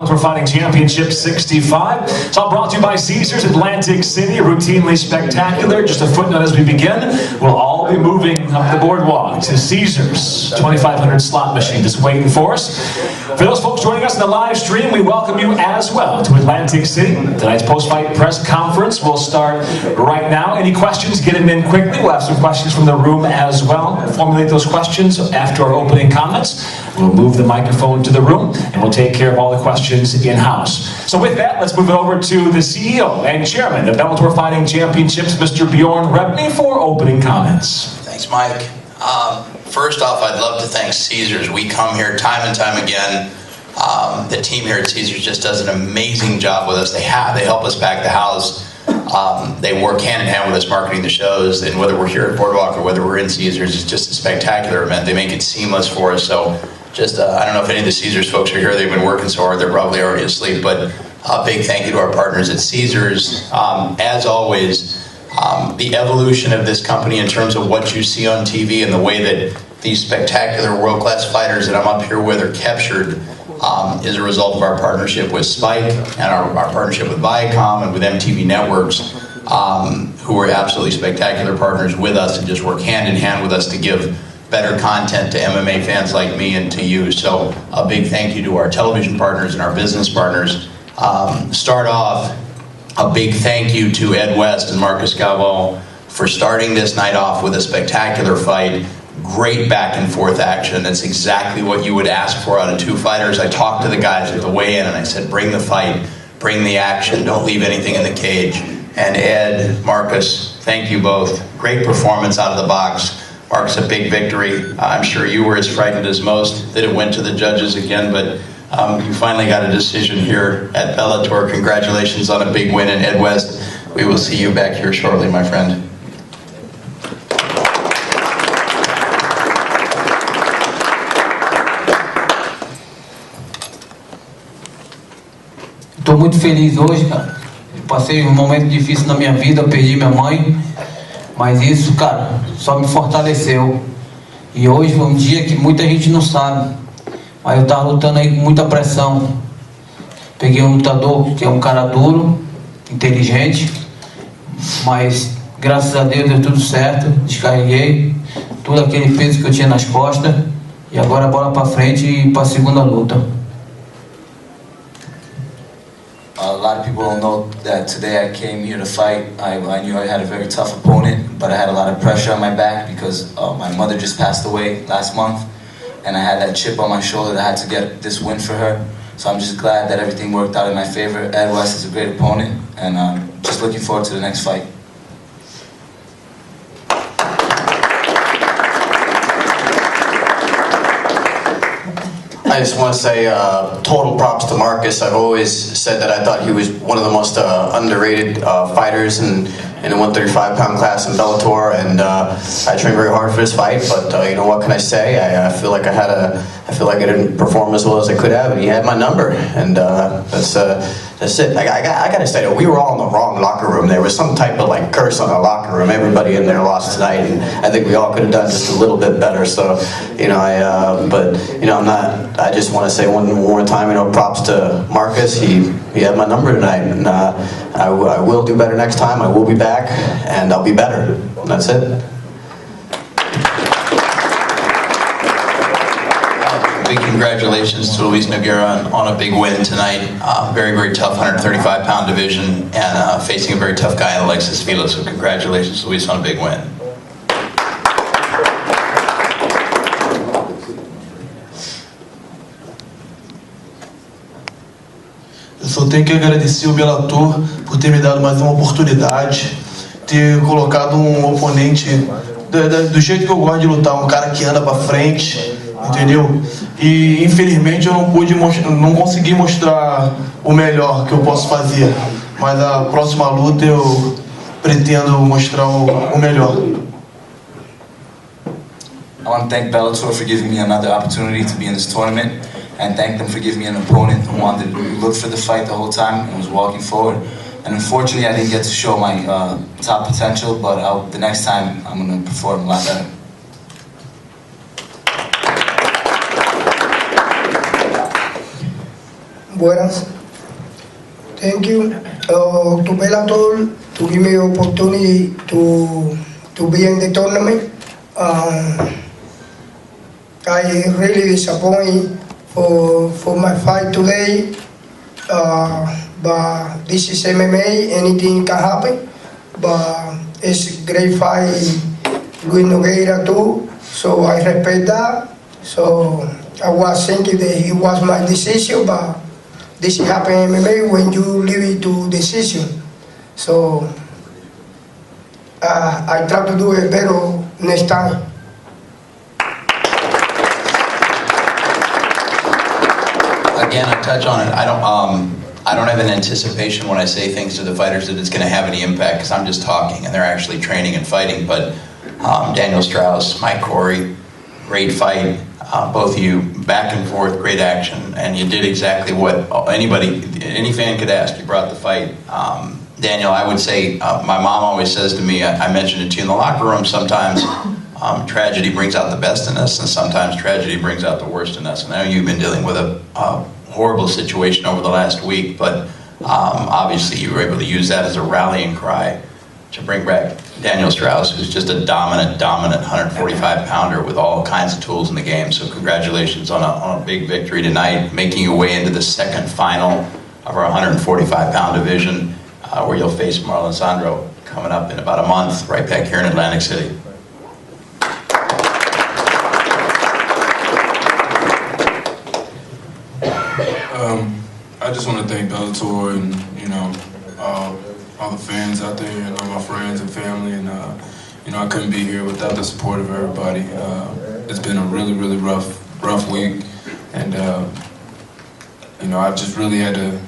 We're fighting Championship 65. It's all brought to you by Caesars Atlantic City, routinely spectacular. Just a footnote as we begin, we'll all be moving up the boardwalk to Caesars 2500 slot machine just waiting for us. For those folks joining us in the live stream, we welcome you as well to Atlantic City. Tonight's post-fight press conference will start right now. Any questions, get them in quickly. We'll have some questions from the room as well. Formulate those questions after our opening comments. We'll move the microphone to the room and we'll take care of all the questions in-house. So with that, let's move it over to the CEO and Chairman of Bellator Fighting Championships, Mr. Bjorn Rebney, for opening comments. Thanks, Mike. First off, I'd love to thank Caesars. We come here time and time again. The team here at Caesars just does an amazing job with us. They help us back the house. They work hand in hand with us marketing the shows, and whether we're here at Boardwalk or whether we're in Caesars, it's just a spectacular event. They make it seamless for us. So just, I don't know if any of the Caesars folks are here. They've been working so hard, they're probably already asleep, but a big thank you to our partners at Caesars. As always, the evolution of this company in terms of what you see on TV and the way that these spectacular world-class fighters that I'm up here with are captured is a result of our partnership with Spike and our partnership with Viacom and with MTV Networks, who are absolutely spectacular partners with us and just work hand in hand with us to give better content to MMA fans like me and to you. So a big thank you to our television partners and our business partners. Start off, a big thank you to Ed West and Marcus Galvo for starting this night off with a spectacular fight. Great back and forth action. That's exactly what you would ask for out of two fighters. I talked to the guys at the weigh-in and I said, bring the fight, bring the action, don't leave anything in the cage. And Ed, Marcus, thank you both. Great performance out of the box. Marcus, a big victory. I'm sure you were as frightened as most that it went to the judges again, but you finally got a decision here at Bellator. Congratulations on a big win. And Ed West, we will see you back here shortly, my friend. Estou muito feliz hoje, cara. Passei um momento difícil na minha vida, perdi minha mãe, mas isso, cara, só me fortaleceu. E hoje foi um dia que muita gente não sabe, mas eu tava lutando aí com muita pressão. Peguei um lutador que é um cara duro, inteligente, mas graças a Deus deu tudo certo, descarreguei todo aquele peso que eu tinha nas costas e agora bola pra frente e pra segunda luta. A lot of people don't know that today I came here to fight. I knew I had a very tough opponent, but I had a lot of pressure on my back because my mother just passed away last month, and I had that chip on my shoulder that I had to get this win for her. So I'm just glad that everything worked out in my favor. Ed West is a great opponent, and just looking forward to the next fight. I just want to say total props to Marcus. I've always said that I thought he was one of the most underrated fighters in the 135-pound class in Bellator, and I trained very hard for this fight. But you know, what can I say? I feel like I didn't perform as well as I could have, and he had my number, and that's it. I gotta say that we were all in the wrong locker room. There was some type of like curse on our locker room. Everybody in there lost tonight, and I think we all could have done just a little bit better. So, you know, but you know, I just want to say one more time, you know, props to Marcus. He had my number tonight, and I will do better next time. I will be back, and I'll be better. And that's it. Big congratulations to Luis Nogueira on a big win tonight. Very, very tough 135-pound division, and facing a very tough guy in Alexis Vila. So congratulations, Luis, on a big win. Eu só tenho que agradecer o Bellator por ter me dado mais uma oportunidade, ter colocado um oponente do jeito que eu gosto de lutar, um cara que anda pra frente, entendeu? E infelizmente eu não consegui mostrar o melhor que eu posso fazer, mas a próxima luta eu pretendo mostrar o melhor. I want to thank Bellator for giving me another opportunity to be in this tournament, and thank them for giving me an opponent who wanted to look for the fight the whole time and was walking forward. And unfortunately, I didn't get to show my top potential, but the next time I'm going to perform a lot better. Buenas. Thank you to Bellator to give me the opportunity to be in the tournament. I really disappointed for my fight today, but this is MMA, anything can happen. But it's a great fight with Nogueira too, so I respect that. So I was thinking that it was my decision, but this happens in MMA when you leave it to decision. So I try to do it better next time. Again, I touch on it. I don't have an anticipation when I say things to the fighters that it's going to have any impact, because I'm just talking and they're actually training and fighting. But Daniel Strauss, Mike Corey, great fight. Both of you, back and forth, great action, and you did exactly what any fan could ask. You brought the fight. Daniel, I would say, my mom always says to me, I mentioned it to you in the locker room, sometimes tragedy brings out the best in us, and sometimes tragedy brings out the worst in us. And I know you've been dealing with a horrible situation over the last week, but obviously you were able to use that as a rallying cry to bring back Daniel Strauss, who's just a dominant 145-pounder with all kinds of tools in the game. So congratulations on a big victory tonight, making your way into the second final of our 145-pound division, where you'll face Marlon Sandro coming up in about a month, right back here in Atlantic City. I just want to thank Bellator and all the fans out there and all my friends and family, and I couldn't be here without the support of everybody. It's been a really rough week, and I've just really had to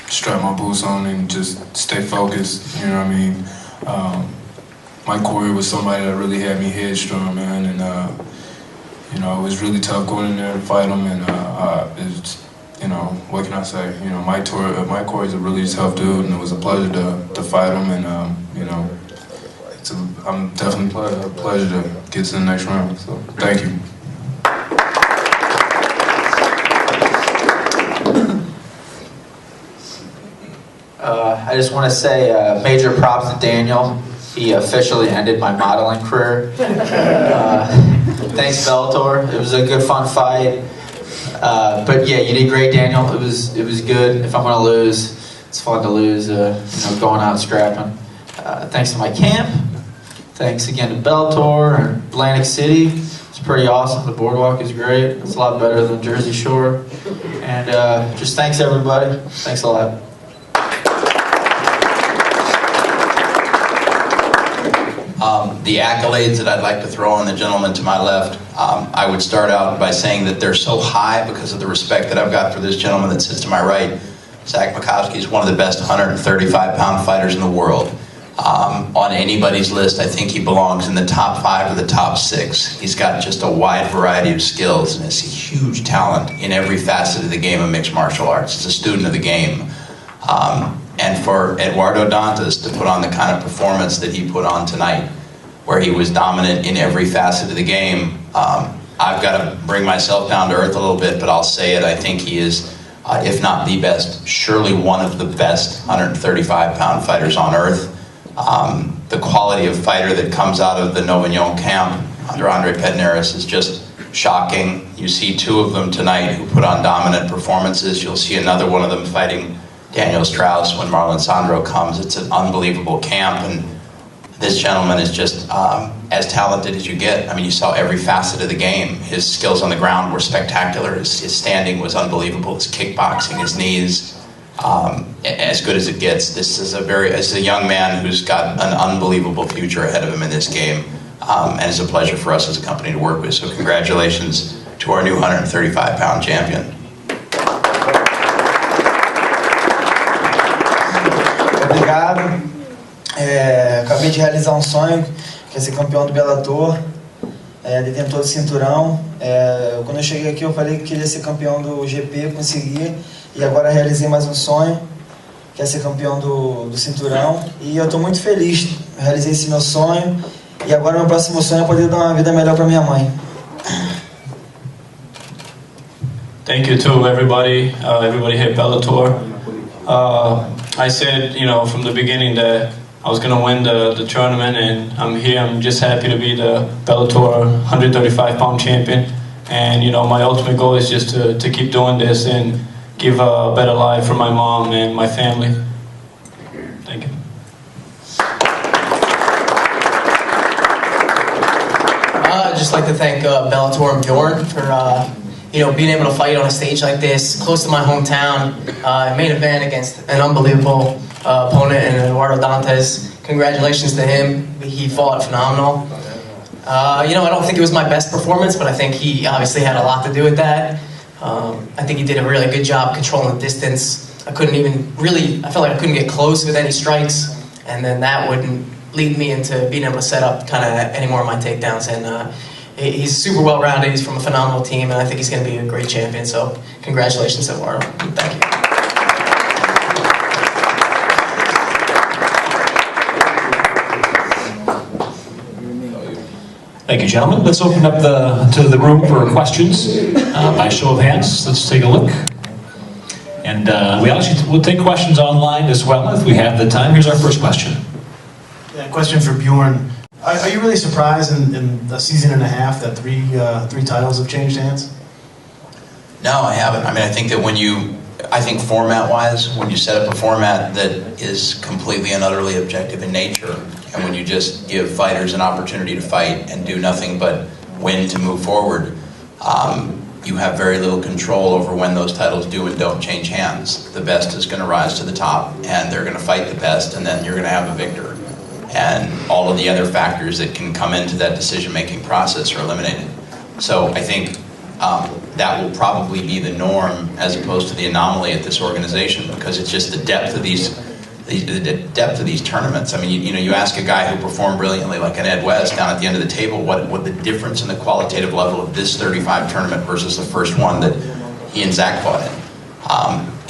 strap my boots on and just stay focused. You know what I mean? Mike Corey was somebody that really had me headstrong, man, and it was really tough going in there to fight him, and it's, what can I say? Mike Corey's a really tough dude, and it was a pleasure to fight him, and I'm definitely a pleasure to get to the next round. So thank you. I just want to say major props to Daniel. He officially ended my modeling career. Thanks, Bellator. It was a good, fun fight. But yeah, you did great, Daniel. It was good. If I'm gonna lose, it's fun to lose. Going out scrapping. Thanks to my camp. Thanks again to Bellator and Atlantic City. It's pretty awesome. The boardwalk is great. It's a lot better than Jersey Shore. And just thanks everybody. Thanks a lot. The accolades that I'd like to throw on the gentleman to my left, I would start out by saying that they're so high because of the respect that I've got for this gentleman that sits to my right. Zach Makowski is one of the best 135-pound fighters in the world. On anybody's list, I think he belongs in the top 5 or the top 6. He's got just a wide variety of skills and has a huge talent in every facet of the game of mixed martial arts. He's a student of the game. And for Eduardo Dantas to put on the kind of performance that he put on tonight, where he was dominant in every facet of the game, I've got to bring myself down to earth a little bit, but I'll say it, I think he is, if not the best, surely one of the best 135-pound fighters on earth. The quality of fighter that comes out of the Novignon camp under Andre Pedneris is just shocking. You see 2 of them tonight who put on dominant performances. You'll see another one of them fighting Daniel Strauss when Marlon Sandro comes. It's an unbelievable camp, and this gentleman is just as talented as you get. I mean, you saw every facet of the game. His skills on the ground were spectacular. His standing was unbelievable. His kickboxing, his knees, as good as it gets. This is as a young man who's got an unbelievable future ahead of him in this game, and it's a pleasure for us as a company to work with. So congratulations to our new 135-pound champion. Obrigado. Acabei de realizar um sonho, que é ser campeão do Bellator, detentor do cinturão. Quando eu cheguei aqui eu falei que queria ser campeão do GP, consegui, e agora realizei mais um sonho, que é ser campeão do cinturão, e eu estou muito feliz. Eu realizei esse meu sonho, e agora meu próximo sonho é poder dar uma vida melhor para minha mãe. Thank you to everybody, everybody here at Bellator. I said, from the beginning that I was going to win the tournament, and I'm here. I'm just happy to be the Bellator 135-pound champion. And, my ultimate goal is just to keep doing this and give a better life for my mom and my family. Thank you. I'd just like to thank Bellator and Bjorn for being able to fight on a stage like this, close to my hometown, main event against an unbelievable opponent in Eduardo Dantes. Congratulations to him. He fought phenomenal. I don't think it was my best performance, but I think he obviously had a lot to do with that. I think he did a really good job controlling the distance. I felt like I couldn't get close with any strikes, and then that wouldn't lead me into being able to set up kind of any more of my takedowns. And he's super well-rounded. He's from a phenomenal team, and I think he's going to be a great champion. So congratulations, Eduardo. Thank you. Thank you, gentlemen. Let's open up to the room for questions by show of hands. Let's take a look. And we'll take questions online as well if we have the time. Here's our first question. Yeah, question for Bjorn. Are you really surprised in a season and a half that three titles have changed hands? No, I haven't. I mean, I think that I think format-wise, when you set up a format that is completely and utterly objective in nature, and when you just give fighters an opportunity to fight and do nothing but win to move forward, you have very little control over when those titles do and don't change hands. The best is going to rise to the top, and they're going to fight the best, and then you're going to have a victor. And all of the other factors that can come into that decision-making process are eliminated. So I think that will probably be the norm as opposed to the anomaly at this organization, because it's just the depth of these tournaments. I mean, you ask a guy who performed brilliantly like an Ed West down at the end of the table what the difference in the qualitative level of this 35 tournament versus the first one that he and Zach fought in.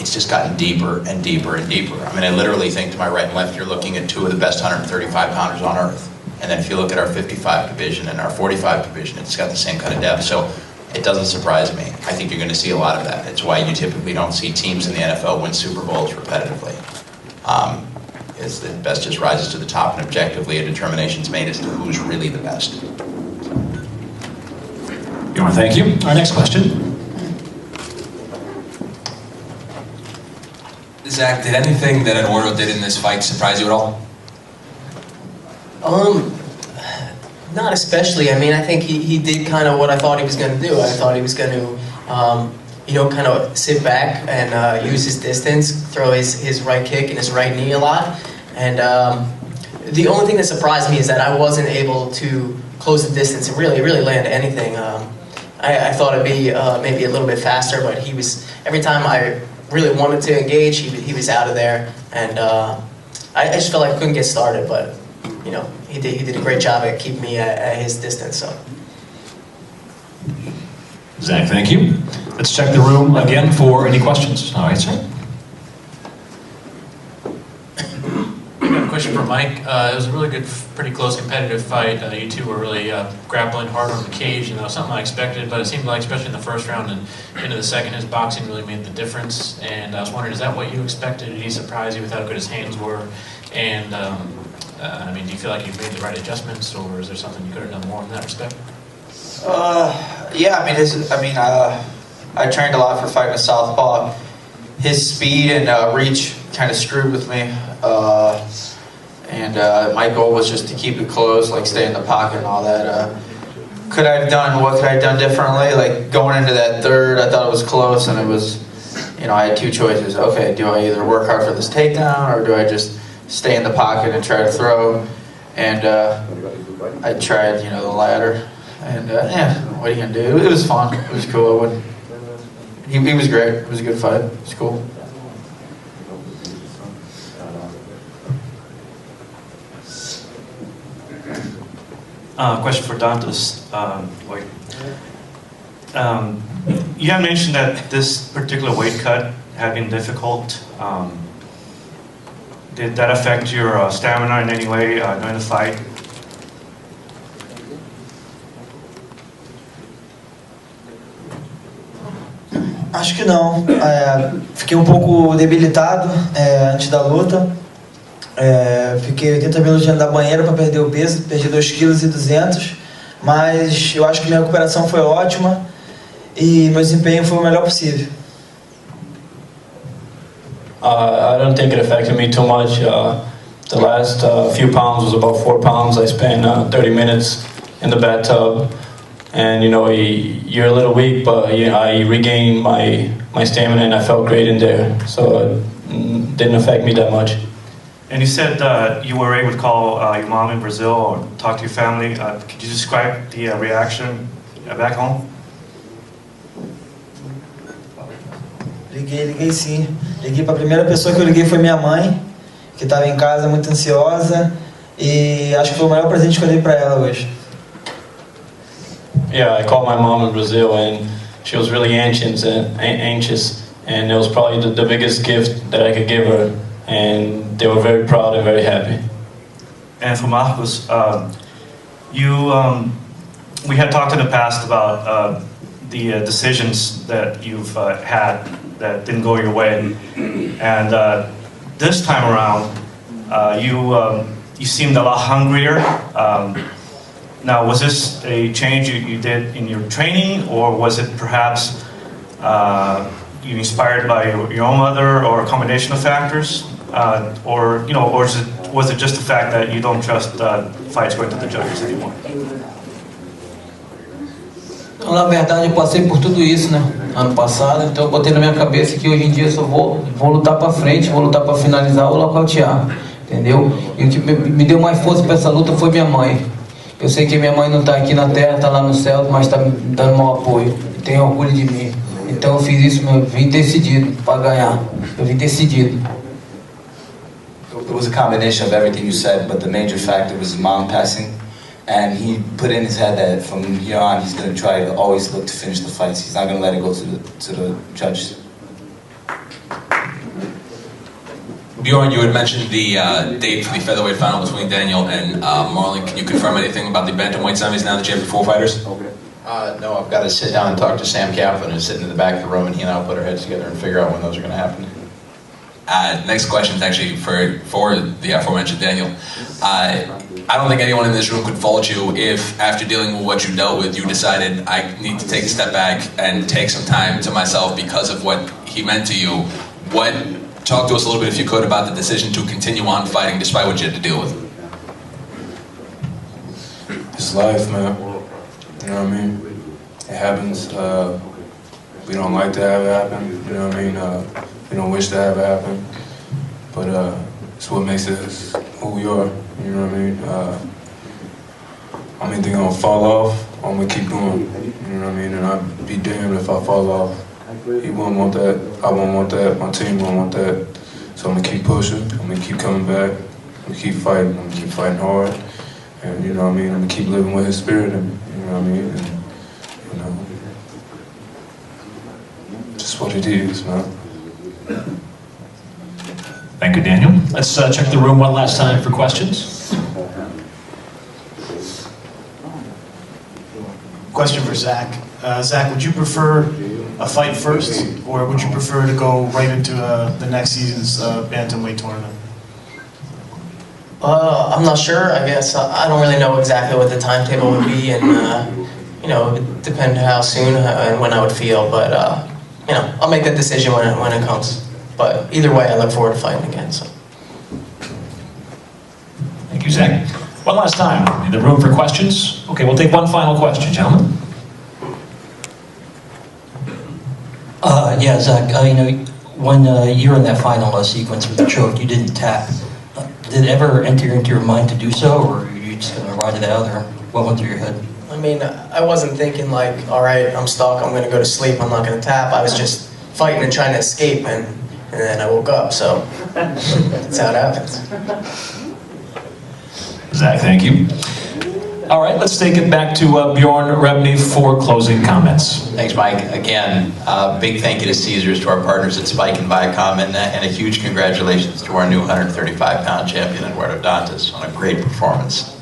It's just gotten deeper and deeper and deeper. I mean, I literally think to my right and left, you're looking at two of the best 135-pounders on earth. And then if you look at our 55 division and our 45 division, it's got the same kind of depth. So it doesn't surprise me. I think you're going to see a lot of that. It's why you typically don't see teams in the NFL win Super Bowls repetitively. It's the best just rises to the top, and objectively a determination's made as to who's really the best. Bjorn, thank you. Our next question. Zach, did anything that Eduardo did in this fight surprise you at all? Not especially. I mean, I think he did kind of what I thought he was going to do. I thought he was going to, kind of sit back and use his distance, throw his right kick and his right knee a lot. And the only thing that surprised me is that I wasn't able to close the distance and really land anything. I thought it'd be maybe a little bit faster, but every time I really wanted to engage, he was out of there, and I just felt like I couldn't get started. But he did a great job at keeping me at his distance. So, Zach, thank you. Let's check the room again for any questions. All right, sir. I got a question for Mike. It was a really good, pretty close competitive fight. You two were really grappling hard on the cage. Something I expected, but it seemed like, especially in the first round and into the second, his boxing really made the difference. And I was wondering, is that what you expected? Did he surprise you with how good his hands were? And I mean, do you feel like you've made the right adjustments, or is there something you could have done more in that respect? Yeah, I trained a lot for fighting a southpaw. His speed and reach kind of screwed with me. My goal was just to keep it close, like stay in the pocket and all that. What could I have done differently? Like going into that third, I thought it was close, and it was, I had two choices. Okay, do I either work hard for this takedown, or do I just stay in the pocket and try to throw? And I tried, the latter. And what are you gonna do? It was fun. It was cool. He was great. It was a good fight. It was cool. Question for Dantes. You had mentioned that this particular weight cut had been difficult. Did that affect your stamina in any way during the fight? Acho que não. Fiquei um pouco debilitado antes da luta. Fiquei 80 minutos dentro da banheira para perder o peso, perdi 2,2 kg, mas eu acho que minha recuperação foi ótima e meu desempenho foi o melhor possível. I don't think it affected me too much. The last few pounds was about 4 pounds. I spent 30 minutes in the bathtub, and you're a little weak, but I regained my stamina and I felt great in there, so it didn't affect me that much. And you said you were able to call your mom in Brazil or talk to your family. Could you describe the reaction back home? Liguei sim. Liguei para a primeira pessoa que eu liguei foi minha mãe, que estava em casa muito ansiosa, e acho que foi o melhor presente que eu dei para ela hoje. Yeah, I called my mom in Brazil and she was really anxious and it was probably the biggest gift that I could give her, and they were very proud and very happy. And for Marcos, we had talked in the past about the decisions that you've had that didn't go your way, and this time around, you seemed a lot hungrier. Now, was this a change you did in your training, or was it perhaps you inspired by your own mother, or a combination of factors, or was it just the fact that you don't trust fights going to the judges anymore? Então, na verdade, eu passei por tudo isso, né? Ano passado, então eu botei na minha cabeça que hoje em dia eu só vou lutar para frente, vou lutar para finalizar ou nocautear, entendeu? E o que me deu mais força para essa luta foi minha mãe. Eu sei que minha mãe não está aqui na terra, está lá no céu, mas está me dando mau apoio. Tem orgulho de mim. Então eu fiz isso, eu vim decidido para ganhar. Eu vim decidido. It was a combination of everything you said, but the major factor was his mom passing. And he put in his head that from here on, he's going to try to always look to finish the fights. He's not going to let it go to the judges. Bjorn, you had mentioned the date for the featherweight final between Daniel and Marlon. Can you confirm anything about the bantamweight semis now that you have the 4 fighters? No, I've got to sit down and talk to Sam Kaplan, who's sitting in the back of the room, and he and I will put our heads together and figure out when those are going to happen. Next question is actually for the aforementioned Daniel. I don't think anyone in this room could fault you if, after dealing with what you dealt with, you decided, I need to take a step back and take some time to myself because of what he meant to you. Talk to us a little bit, if you could, about the decision to continue on fighting despite what you had to deal with. It's life, man. You know what I mean? It happens. We don't like to have it happen. You know what I mean? We don't wish to have it happen. But it's what makes us who we are. You know what I mean? I'm either gonna fall off or I'm gonna keep going. You know what I mean? And I'd be damned if I fall off. He won't want that, I won't want that, my team won't want that. So I'm gonna keep pushing, I'm gonna keep coming back, I'm gonna keep fighting, I'm gonna keep fighting hard. And you know what I mean, I'm gonna keep living with his spirit, and you know what I mean? And, you know, just what it is, man. Thank you, Daniel. Let's check the room one last time for questions. Question for Zach. Zach, would you prefer a fight first, or would you prefer to go right into the next season's bantamweight tournament? I'm not sure. I guess I don't really know exactly what the timetable would be, and it depends how soon and when I would feel. But I'll make that decision when it comes. But either way, I look forward to fighting again. So. Thank you, Zach. One last time in the room for questions. Okay, we'll take one final question, gentlemen. Yeah, Zach, when you were in that final sequence with the choke, you didn't tap. Did it ever enter into your mind to do so, or were you just going to ride it out, or what went through your head? I mean, I wasn't thinking like, all right, I'm stuck, I'm going to go to sleep, I'm not going to tap. I was just fighting and trying to escape, and then I woke up, so that's how it happens. Zach, thank you. All right, let's take it back to Bjorn Rebney for closing comments. Thanks, Mike. Again, big thank you to Caesars, to our partners at Spike and Viacom, and a huge congratulations to our new 135-pound champion, Eduardo Dantas, on a great performance.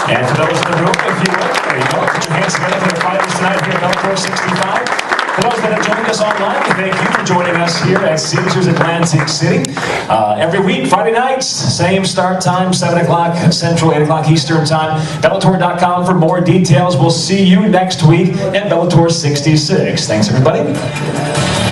And for those in the room, if you there you go, put your hands together for the fighters tonight here at Bellator 65. For those that have joined us online, we thank you for joining us here at Caesars Atlantic City. Every week, Friday nights, same start time, 7 o'clock Central, 8 o'clock Eastern time. Bellator.com for more details. We'll see you next week at Bellator 66. Thanks, everybody.